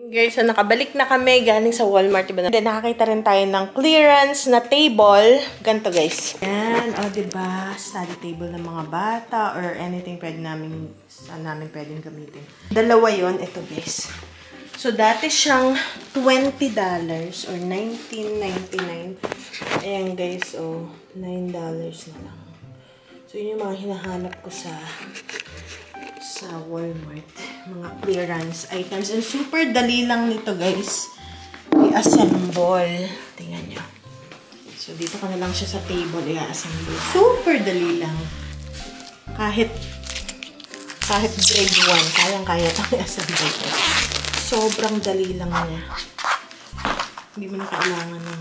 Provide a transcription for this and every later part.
Guys, so nakabalik na kami galing sa Walmart, diba? Then nakakita rin tayo ng clearance na table. Ganito, guys. Yan, o, diba? Study table ng mga bata or anything pwede namin, saan namin pwedeng gamitin. Dalawa yon, ito, guys. So, dati siyang $20 or $19.99. Ayan, guys, o, $9 na lang. So, yun yung mga hinahanap ko sa Walmart. Mga clearance items. And super dali lang nito, guys. I-assemble. Tingnan nyo. So, dito ka na lang siya sa table. I-assemble. Super dali lang. Kahit grade 1, kayang-kaya itong i-assemble. Sobrang dali lang niya. Hindi mo na kailangan ng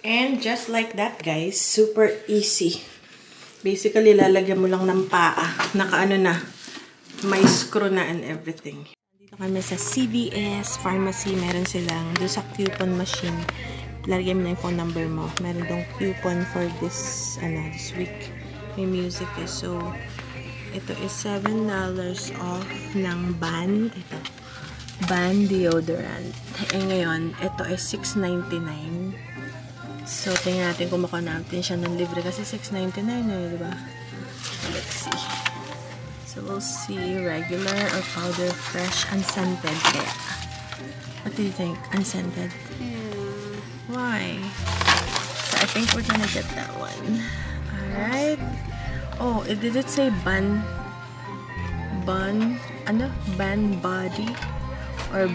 And just like that, guys, super easy. Basically, lalagyan mo lang ng paa. Nakaano na. May screw na and everything. Dito kami sa CVS Pharmacy. Meron silang doon sa coupon machine. Lalagyan mo na yung phone number mo. Meron dong coupon for this week. May music eh. So, ito is $7 off ng Ban. Ito. Ban deodorant. Eh ngayon, ito is $6.99. So, tingnan natin kung makuha natin siya ng libre. Kasi $6.99 eh, diba? Let's see. So, we'll see regular or powder fresh unscented. Kaya, what do you think? Unscented? Why? So, I think we're gonna get that one. Alright. Oh, did it say Ban Body? Or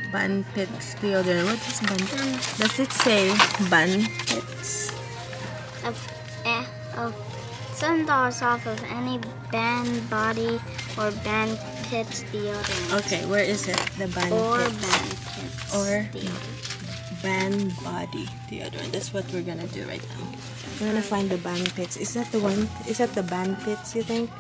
Ban Pits deodorant. What is Ban? Does it say Ban Pits? $7 off of any Ban Body or Ban Pits deodorant. Okay, where is it? The Ban Pits. Or Ban Body deodorant. That's what we're gonna do right now. We're gonna find the Ban Pits. Is that the one? Is that the Ban Pits, you think?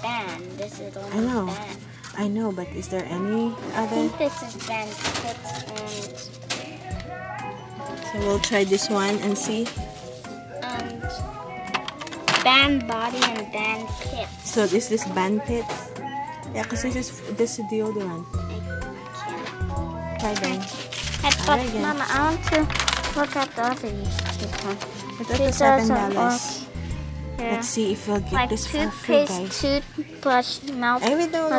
Ban. This is only I know. Ban. I know, but is there any I other? think this is Ban Pits and So we'll try this one and see. Ban Body and Ban Pits. So is this Ban Pits? Yeah, because this is deodorant. Try them. But Alright, Mama, I want to look at the other one. Ito $7. Let's see if we'll get Like this for free, guys. toothbrush, mouth. Ay, we don't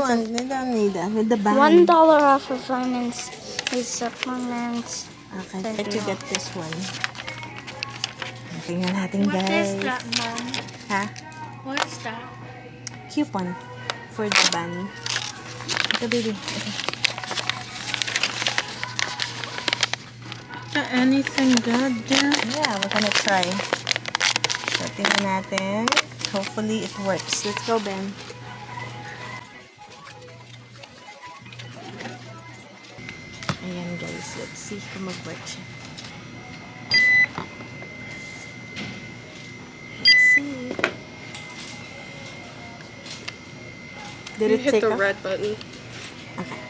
need that. With the bag. $1 off of vitamins, these supplements. Okay, try to get this one. Tingnan natin, guys. What is that, Mom? Ha? What is that? Coupon for the ban. Ito, baby. Anything good there? Yeah, we're gonna try. So, tingnan natin. Hopefully, it works. Let's go, Ben. Ayan, guys. Let's see kung mag-work siya. Let's see. Did it hit the red button? Okay.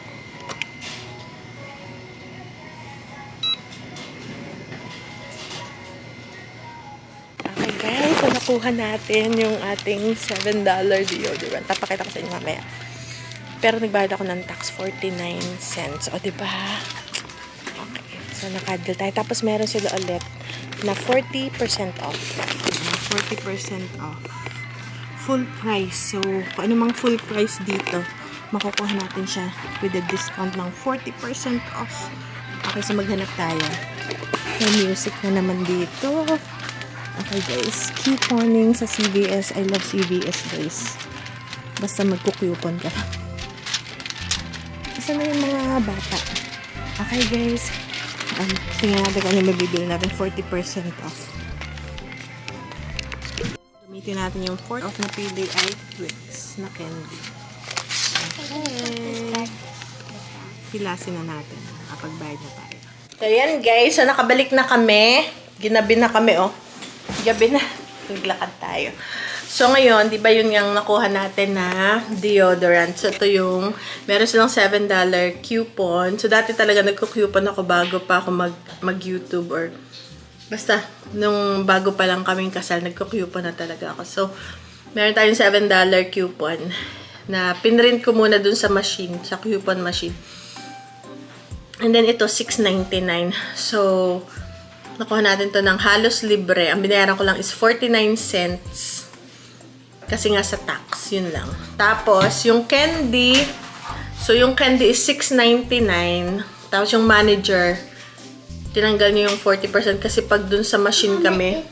nakuha natin yung ating $7 deodorant. Papakita ko sa inyo mamaya. Pero nagbayad ako ng tax, 49 cents. O, diba? Okay. So, naka-deal tayo. Tapos, meron sila ulit na 40% off. 40% off. Full price. So, kung ano mang full price dito, makukuha natin siya with a discount ng 40% off. Okay, so maghanap tayo. May music na naman dito. Okay, guys. Couponing sa CVS. I love CVS, guys. Basta magkukupon ka lang. Isa na yung mga bata. Okay, guys. Tingnan natin kung ano mabibili natin. 40% off. Gamitin natin yung 4 off na pili ay Twix na candy. Okay. Pilasin na natin. Kapagbayad na tayo. So, yan guys. So, nakabalik na kami. Ginabi na kami, oh. Gabi na. Naglakad tayo. So, ngayon, di ba yun yung nakuha natin na deodorant? So, ito yung, meron silang $7 coupon. So, dati talaga nagko-coupon ako bago pa ako mag-YouTube or basta, nung bago pa lang kaming kasal, nagko-coupon na talaga ako. So, meron tayong $7 coupon na pinrint ko muna dun sa machine, sa coupon machine. And then, ito, $6.99. So, nakuha natin to ng halos libre. Ang binayaran ko lang is 49 cents. Kasi nga sa tax, yun lang. Tapos, yung candy, so yung candy is $6.99. Tapos, yung manager, tinanggal niyo yung 40% kasi pag dun sa machine kami.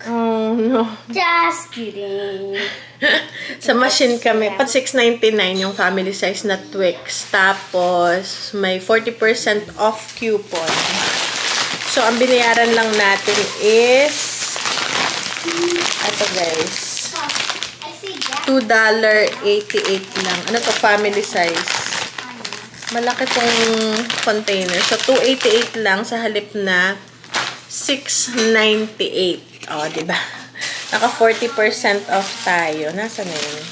Oh, no. Just kidding. Sa machine kami, pat $6.99 yung family size na Twix. Tapos, may 40% off coupon. So, ang binayaran lang natin is, ito guys, $2.88 lang. Ano to? Family size. Malaki tong container. So, $2.88 lang sa halip na $6.98. O, diba? Naka 40% off tayo. Nasa na yun?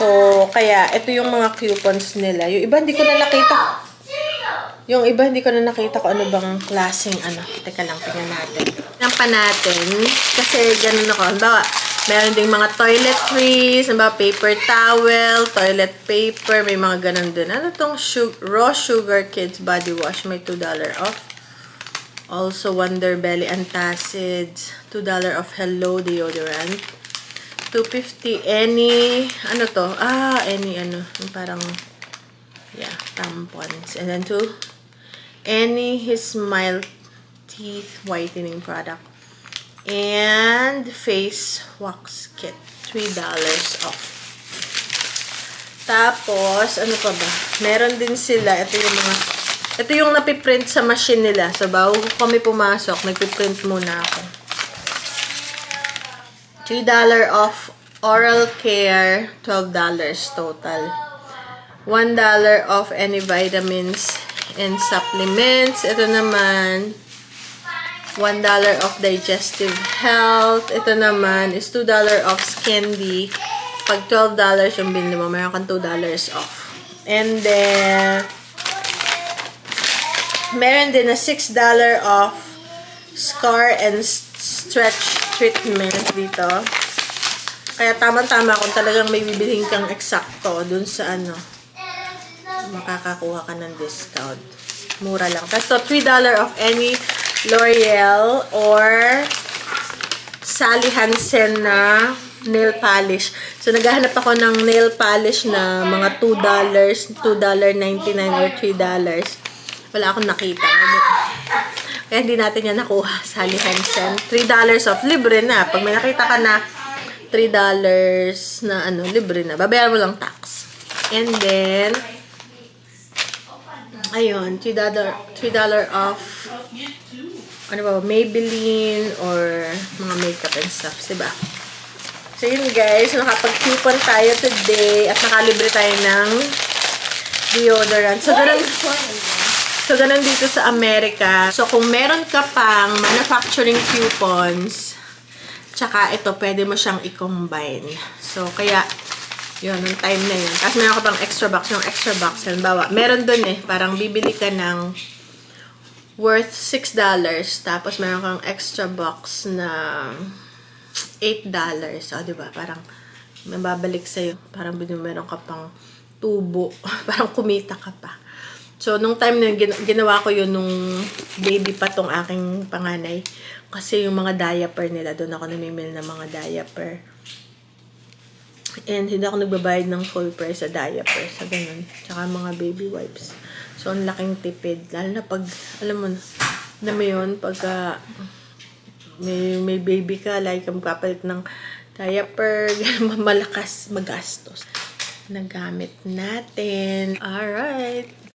So, kaya, ito yung mga coupons nila. Yung iba, hindi ko na nakita. Yung iba, hindi ko na nakita kung ano bang klaseng ano. Teka lang, tingnan natin. Tingnan pa natin. Kasi, ganun ako. Bawa, meron ding mga toiletries, paper towel, toilet paper, may mga ganun din. Ano tong Raw Sugar Kids Body Wash? May $2 off. Also, Wonder Belly Antacids. $2 off Hello Deodorant. $2.50 any, ano to? Any ano. Parang, yeah, tampons. And then any His Smile Teeth Whitening Product. And face wax kit. $3 off. Tapos, ano pa ba? Meron din sila. Ito yung napiprint sa machine nila. So, bago kami pumasok, nagpiprint muna ako. $3 off oral care. $12 total. $1 off any vitamins and supplements. Ito naman, $1 off digestive health. Ito naman is $2 off candy. Pag $12 yung binili mo, mayroon kang $2 off. And then, meron din na $6 off scar and stretch treatment dito. Kaya tama-tama kung talagang may bibilhin kang eksakto dun sa ano, makakakuha ka ng discount. Mura lang. Tapos to, $3 off any L'Oreal or Sally Hansen na nail polish. So, naghahanap ako ng nail polish na mga $2, $2.99 or $3. Wala akong nakita. Kaya hindi natin yan nakuha. Sally Hansen. $3 off. Libre na. Pag may nakita ka na $3 na ano, libre na. Babayaran mo lang tax. And then, ayun, $3 off ano ba, Maybelline or mga makeup and stuff, diba? So, yun guys, nakapag-coupon tayo today at nakalibre tayo ng deodorant. So, ganun dito sa Amerika. So, kung meron ka pang manufacturing coupons, tsaka ito, pwede mo siyang i-combine. So, kaya, yun, nung time na yun. Tapos, meron ka pang extra box. Yung extra box, halimbawa, meron dun parang bibili ka ng worth $6. Tapos meron kang extra box na $8. O, diba? Parang mababalik sa'yo. Parang meron ka pang tubo. Parang kumita ka pa. So, nung time na ginawa ko yun nung baby pa tong aking panganay. Kasi yung mga diaper nila, doon ako namimili ng mga diaper. And hindi ako nagbabayad ng full price sa diaper. Sa ganun. Tsaka mga baby wipes. So, ang laking tipid. Lalo na pag, alam mo yun, pagka may baby ka, like, magpapalit ng diaper, malakas magastos. Nagamit natin. Alright.